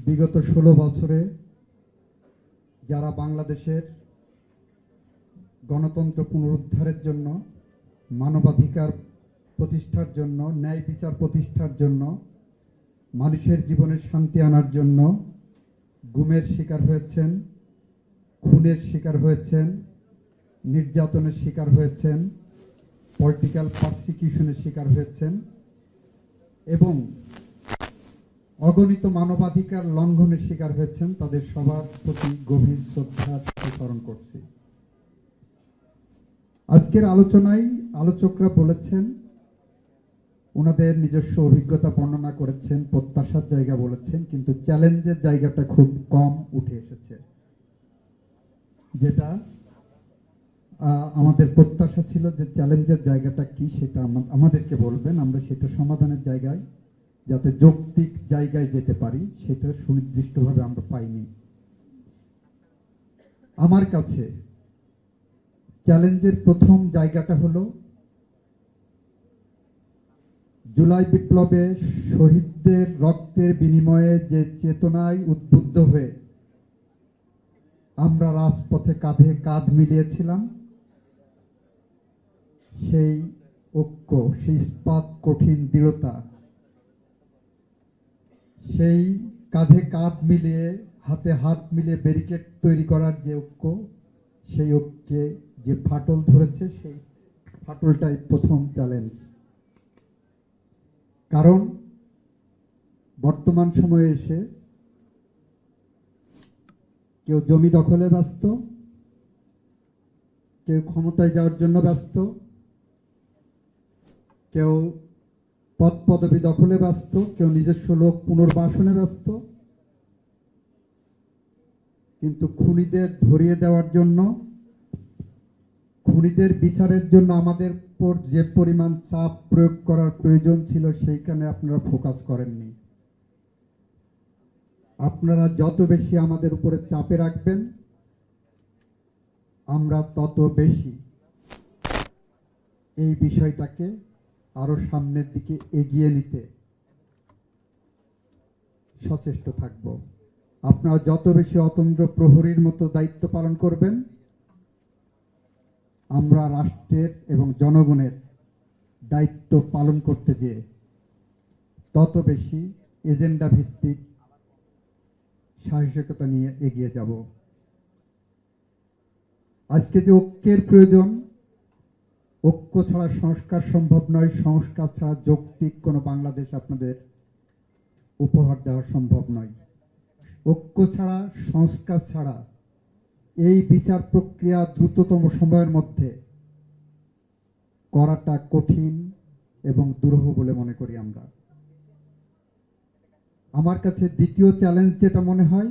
বিগত 16 বছরে যারা বাংলাদেশের গণতন্ত্র পুনরুদ্ধারের জন্য, মানবাধিকার প্রতিষ্ঠার জন্য, ন্যায় বিচার প্রতিষ্ঠার জন্য, মানুষের জীবনে শান্তি আনার জন্য গুমের শিকার হয়েছেন, খুনের শিকার হয়েছেন, নির্যাতনের শিকার হয়েছেন, পলিটিক্যাল পারসিকিউশনের শিকার হয়েছেন এবং অগণিত মানবাধিকার লঙ্ঘনের শিকার হয়েছেন, তাদের সবার প্রতি গভীর শ্রদ্ধা স্মরণ করছি। আজকের আলোচনায় আলোচকরা বলেছেন, ওনাদের নিজস্ব অভিজ্ঞতা বর্ণনা করেছেন, প্রত্যাশার জায়গা বলেছেন, কিন্তু চ্যালেঞ্জের জায়গাটা খুব কম উঠে এসেছে। যেটা আমাদের প্রত্যাশা ছিল যে চ্যালেঞ্জের জায়গাটা কি সেটা আমাদেরকে বলবেন, আমরা সেটা সমাধানের জায়গায় যাতে যৌক্তিক জায়গায় যেতে পারি সেটা সুনির্দিষ্টভাবে আমরা পাইনি। আমার কাছে চ্যালেঞ্জের প্রথম জায়গাটা হলো জুলাই বিপ্লবে শহীদদের রক্তের বিনিময়ে যে চেতনায় উদ্বুদ্ধ হয়ে আমরা রাজপথে কাঁধে কাঁধ মিলিয়েছিলাম, সেই ঐক্য, সেই ইস্পাত কঠিন দৃঢ়তা, সেই কাঁধে কাঁধ মিলিয়ে হাতে হাত মিলিয়ে ব্যারিকেড তৈরি করার যে ঐক্য, সেই ঐক্যে যে ফাটল ধরেছে, সেই ফাটলটাই প্রথম চ্যালেঞ্জ। কারণ বর্তমান সময়ে এসে কেউ জমি দখলে ব্যস্ত, কেউ ক্ষমতায় যাওয়ার জন্য ব্যস্ত, কেউ পদ পদবি দখলে ব্যস্ত, কেউ নিজস্ব লোক পুনর্বাসনে ব্যস্ত, কিন্তু খুনিদের ধরিয়ে দেওয়ার জন্য, খুনিদের বিচারের জন্য আমাদের উপর যে পরিমাণ চাপ প্রয়োগ করার প্রয়োজন ছিল সেইখানে আপনারা ফোকাস করেননি। আপনারা যত বেশি আমাদের উপরে চাপে রাখবেন, আমরা তত বেশি এই বিষয়টাকে আরো সামনের দিকে এগিয়ে নিতে সচেষ্ট থাকব। আপনারা যত বেশি অতন্দ্র প্রহরীর মতো দায়িত্ব পালন করবেন, আমরা রাষ্ট্রের এবং জনগণের দায়িত্ব পালন করতে গিয়ে তত বেশি এজেন্ডা ভিত্তিক সাহসিকতা নিয়ে এগিয়ে যাব। আজকে যে ঐক্যের প্রয়োজন, ঐক্য ছাড়া সংস্কার সম্ভব নয়, সংস্কার ছাড়া যৌক্তিক কোনো বাংলাদেশ আপনাদের উপহার দেওয়া সম্ভব নয়। ঐক্য ছাড়া, সংস্কার ছাড়া এই বিচার প্রক্রিয়া দ্রুততম সময়ের মধ্যে করাটা কঠিন এবং দুরূহ বলে মনে করি আমরা। আমার কাছে দ্বিতীয় চ্যালেঞ্জ যেটা মনে হয়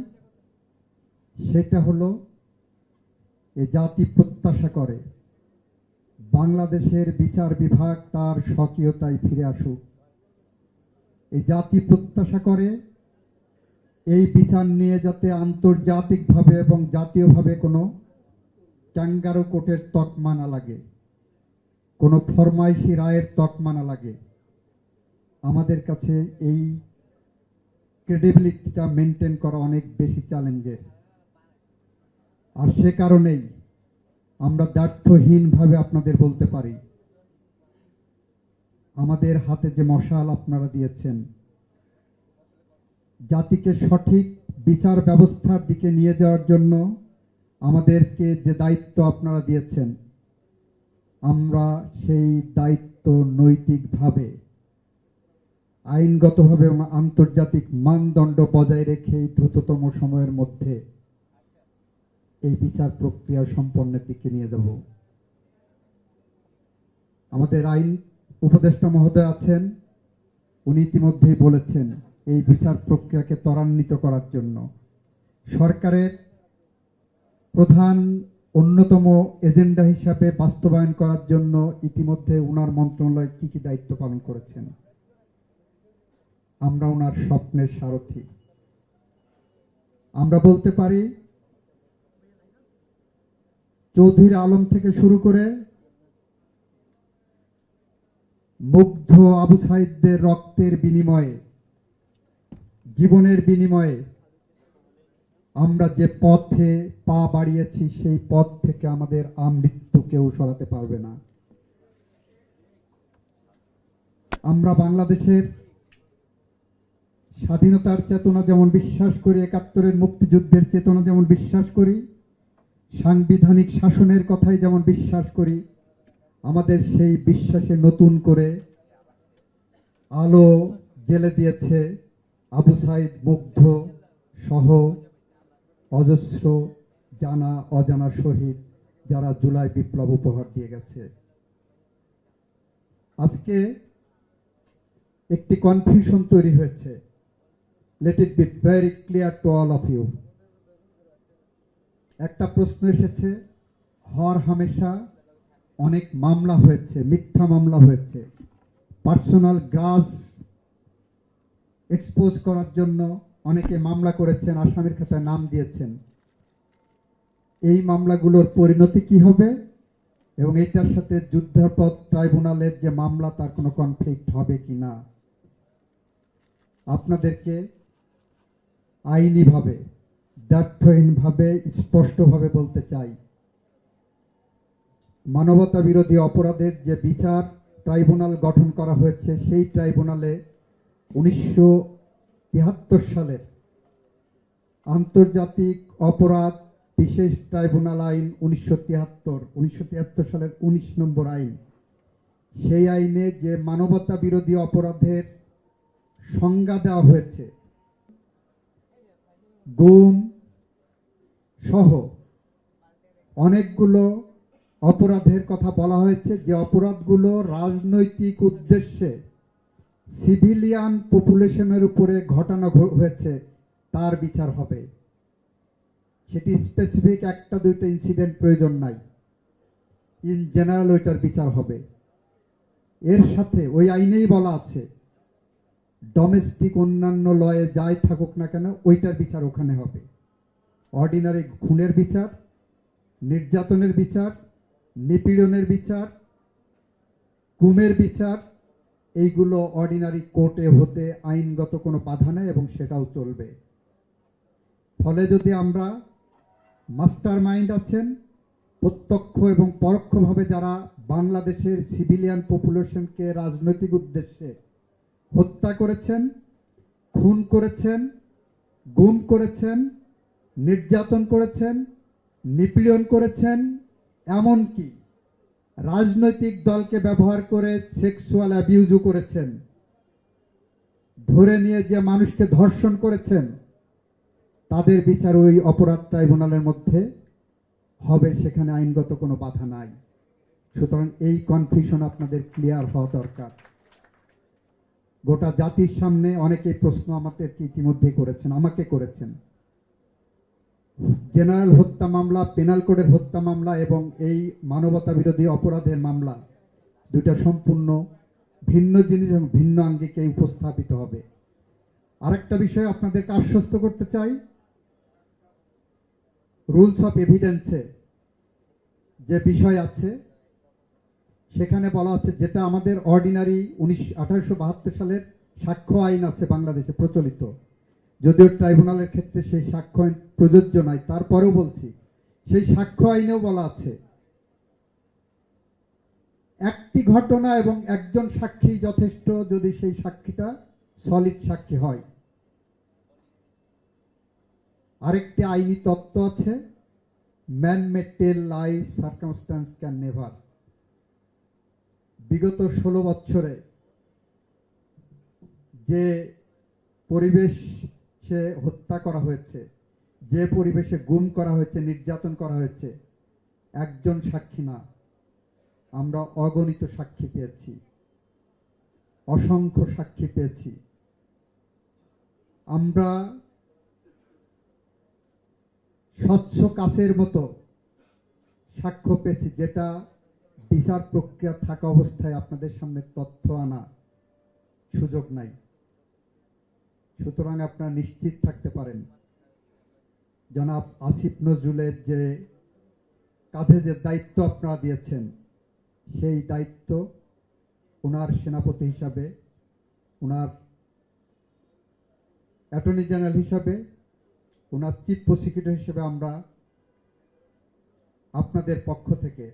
সেটা হলো, এ জাতি প্রত্যাশা করে বাংলাদেশের বিচার বিভাগ তার স্বকীয়তায় ফিরে আসুক। এই জাতি প্রত্যাশা করে এই বিচার নিয়ে যাতে আন্তর্জাতিকভাবে এবং জাতীয়ভাবে কোনো ক্যাঙ্গারু কোর্টের তকমা না লাগে, কোনো ফরমাইশি রায়ের তকমা না লাগে। আমাদের কাছে এই ক্রেডিবিলিটিটা মেনটেন করা অনেক বেশি চ্যালেঞ্জের। আর সে কারণেই আমরা দ্ব্যর্থহীনভাবে আপনাদের বলতে পারি, আমাদের হাতে যে মশাল আপনারা দিয়েছেন, জাতিকে সঠিক বিচার ব্যবস্থার দিকে নিয়ে যাওয়ার জন্য আমাদেরকে যে দায়িত্ব আপনারা দিয়েছেন, আমরা সেই দায়িত্ব নৈতিকভাবে, আইনগতভাবে এবং আন্তর্জাতিক মানদণ্ড বজায় রেখে দ্রুততম সময়ের মধ্যে এই বিচার প্রক্রিয়া সম্পন্নের দিকে নিয়ে যাব। আমাদের আইন উপদেষ্টা মহোদয় আছেন, উনি ইতিমধ্যেই বলেছেন এই বিচার প্রক্রিয়াকে ত্বরান্বিত করার জন্য সরকারের প্রধান অন্যতম এজেন্ডা হিসাবে বাস্তবায়ন করার জন্য ইতিমধ্যে উনার মন্ত্রণালয় কি কি দায়িত্ব পালন করেছেন। আমরা ওনার স্বপ্নের সারথি। আমরা বলতে পারি, চৌধুরী আলম থেকে শুরু করে মুগ্ধ আবু সাইদদের রক্তের বিনিময়ে, জীবনের বিনিময়ে আমরা যে পথে পা বাড়িয়েছি সেই পথ থেকে আমাদের আমৃত্যু কেউ সরাতে পারবে না। আমরা বাংলাদেশের স্বাধীনতার চেতনা যেমন বিশ্বাস করি, ৭১-এর মুক্তিযুদ্ধের চেতনা যেমন বিশ্বাস করি, সাংবিধানিক শাসনের কথাই যেমন বিশ্বাস করি, আমাদের সেই বিশ্বাসে নতুন করে আলো জ্বেলে দিয়েছে আবু সাইদ মুগ্ধ সহ অজস্র জানা অজানা শহীদ, যারা জুলাই বিপ্লব উপহার দিয়ে গেছে। আজকে একটি কনফিউশন তৈরি হয়েছে। Let it be very clear to all of you. একটা প্রশ্ন এসেছে, হর হামেশা অনেক মামলা হয়েছে, মিথ্যা মামলা হয়েছে, পার্সোনাল গ্রাজ এক্সপোজ করার জন্য অনেকে মামলা করেছেন, আসামির খাতায় নাম দিয়েছেন। এই মামলাগুলোর পরিণতি কি হবে এবং এটার সাথে যুদ্ধাপরাধ ট্রাইব্যুনালের যে মামলা, তার কোনো কনফ্লিক্ট হবে কিনা, আপনাদেরকে আইনিভাবে দ্ব্যর্থহীনভাবে স্পষ্টভাবে বলতে চাই, মানবতা বিরোধী অপরাধের যে বিচার ট্রাইব্যুনাল গঠন করা হয়েছে, সেই ট্রাইব্যুনালে 1973 সালের আন্তর্জাতিক অপরাধ বিশেষ ট্রাইব্যুনাল আইন 1973 সালের 19 নম্বর আইন, সেই আইনে যে মানবতা বিরোধী অপরাধের সংজ্ঞা দেওয়া হয়েছে, গুম সহ অনেকগুলো অপরাধের কথা বলা হয়েছে, যে অপরাধগুলো রাজনৈতিক উদ্দেশ্যে সিভিলিয়ান পপুলেশনের উপরে ঘটানো হয়েছে, তার বিচার হবে। সেটি স্পেসিফিক একটা দুইটা ইনসিডেন্ট প্রয়োজন নাই, ইন জেনারেল ওইটার বিচার হবে। এর সাথে ওই আইনেই বলা আছে, ডোমেস্টিক অন্যান্য লয়ে যাই থাকুক না কেন, ওইটার বিচার ওখানে হবে। অর্ডিনারি খুনের বিচার, নির্যাতনের বিচার, নিপীড়নের বিচার, গুমের বিচার, এইগুলো অর্ডিনারি কোর্টে হতে আইনগত কোনো বাধা নেই এবং সেটাও চলবে। ফলে যদি আমরা মাস্টার মাইন্ড আছেন, প্রত্যক্ষ এবং পরোক্ষভাবে যারা বাংলাদেশের সিভিলিয়ান পপুলেশনকে রাজনৈতিক উদ্দেশ্যে হত্যা করেছেন, খুন করেছেন, গুম করেছেন, নির্যাতন করেছেন, নিপীড়ন করেছেন, এমনকি রাজনৈতিক দলকে ব্যবহার করে সেক্সুয়াল অ্যাবিউজও করেছেন, ধরে নিয়ে যে মানুষকে ধর্ষণ করেছেন, তাদের বিচার ওই অপরাধ ট্রাইব্যুনালের মধ্যে হবে, সেখানে আইনগত কোনো বাধা নাই। সুতরাং এই কনফিউশন আপনাদের ক্লিয়ার হওয়া দরকার। গোটা জাতির সামনে অনেকেই প্রশ্ন আমাদেরকে ইতিমধ্যে করেছেন, আমাকে করেছেন। জেনারেল হত্যা মামলা, পেনাল কোডের হত্যা মামলা এবং এই মানবতা বিরোধী অপরাধের মামলা দুইটা সম্পূর্ণ ভিন্ন জিনিস এবং ভিন্ন আঙ্গিকে উপস্থাপিত হবে। আরেকটা বিষয় আপনাদেরকে আশ্বস্ত করতে চাই, রুলস অফ এভিডেন্সে যে বিষয় আছে, সেখানে বলা আছে, যেটা আমাদের অর্ডিনারি 1872 সালের সাক্ষ্য আইন আছে বাংলাদেশে প্রচলিত, যদিও ট্রাইব্যুনালের ক্ষেত্রে সেই সাক্ষ্য আইন প্রযোজ্য নয়, তারপরেও বলছি, সেই সাক্ষ্য আইনেও বলা আছে, একটি ঘটনা এবং একজন সাক্ষী যথেষ্ট, যদি সেই সাক্ষীটা সলিড সাক্ষী হয়। আরেকটি আইনি তত্ত্ব আছে, man may tell lies, circumstances can never. বিগত 16 বছরে যে পরিবেশে হত্যা করা হয়েছে, যে পরিবেশে গুম করা হয়েছে, নির্যাতন করা হয়েছে, একজন সাক্ষী না, আমরা অগণিত সাক্ষী পেয়েছি, অসংখ্য সাক্ষী পেয়েছি। আমরা স্বচ্ছ কাচের মতো সাক্ষ্য পেয়েছি, যেটা বিচার প্রক্রিয়া থাকা অবস্থায় আপনাদের সামনে তথ্য আনা সুযোগ নাই। সুতরাং আপনারা নিশ্চিত থাকতে পারেন, জনাব আসিফ নজরুলের যে কাঁধে যে দায়িত্ব আপনারা দিয়েছেন, সেই দায়িত্ব ওনার সেনাপতি হিসাবে, ওনার অ্যাটর্নি জেনারেল হিসাবে ওনার চিফ প্রসিকিউটর হিসেবে আমরা আপনাদের পক্ষ থেকে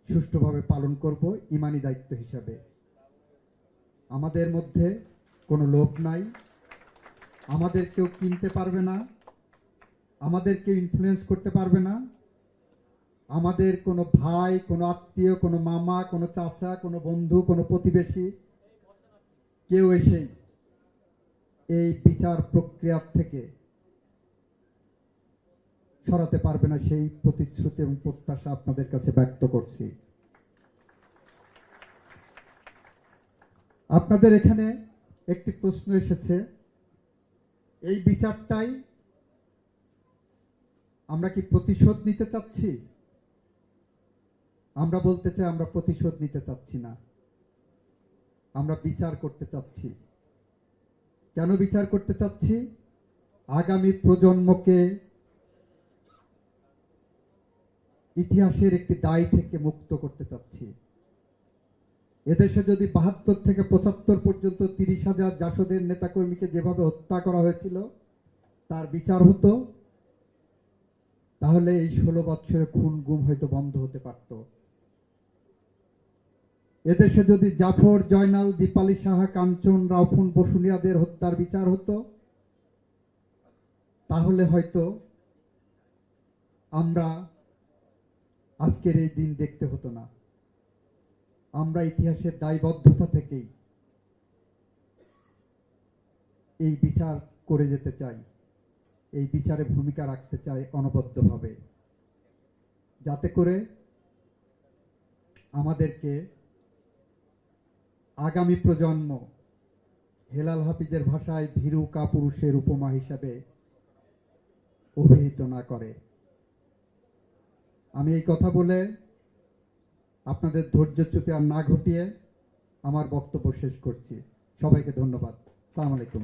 সুষ্ঠুভাবে পালন করব ইমানি দায়িত্ব হিসাবে। আমাদের মধ্যে কোনো লোভ নাই, আমাদের কেউ কিনতে পারবে না, আমাদের কেউ ইনফ্লুয়েন্স করতে পারবে না, আমাদের কোনো ভাই, কোনো আত্মীয়, কোনো মামা, কোনো চাচা, কোনো বন্ধু, কোনো প্রতিবেশী কেউ এসে এই বিচার প্রক্রিয়া থেকে সরাতে পারবে না, সেই প্রতিশ্রুতি এবং প্রত্যাশা আপনাদের কাছে ব্যক্ত করছি। আপনাদের এখানে একটি প্রশ্ন এসেছে, এই বিচারটাই আমরা কি প্রতিশোধ নিতে চাচ্ছি? আমরা বলতে চাই আমরা প্রতিশোধ নিতে চাচ্ছি না, আমরা বিচার করতে চাচ্ছি। কেন বিচার করতে চাচ্ছি? আগামী প্রজন্মকে ইতিহাসের একটি দায় থেকে মুক্ত করতে চাচ্ছি। এদেশে যদি ৭২ থেকে ৭৫ পর্যন্ত ৩০,০০০ জাসদের নেতাকর্মীকে যেভাবে হত্যা করা হয়েছিল তার বিচার হতো, তাহলে এই ১৬ বছরের খুন গুম হয়তো বন্ধ হতে পারত। এদেশে যদি জাফর, জয়নাল, দীপালি সাহা, কাঞ্চন, রাউফুন, বসুনিয়াদের হত্যার বিচার হতো, তাহলে হয়তো আমরা আজকের এই দিন দেখতে হতো না। আমরা ইতিহাসের দায়বদ্ধতা থেকেই এই বিচার করে যেতে চাই, এই বিচারে ভূমিকা রাখতে চাই অনবদ্যভাবে, যাতে করে আমাদেরকে আগামী প্রজন্ম হেলাল হাফিজের ভাষায় ভীরু কাপুরুষের উপমা হিসাবে অভিহিত না করে। আমি এই কথা বলে আপনাদের ধৈর্যচ্যুতি আর না ঘটিয়ে আমার বক্তব্য শেষ করছি। সবাইকে ধন্যবাদ। আসসালামু আলাইকুম।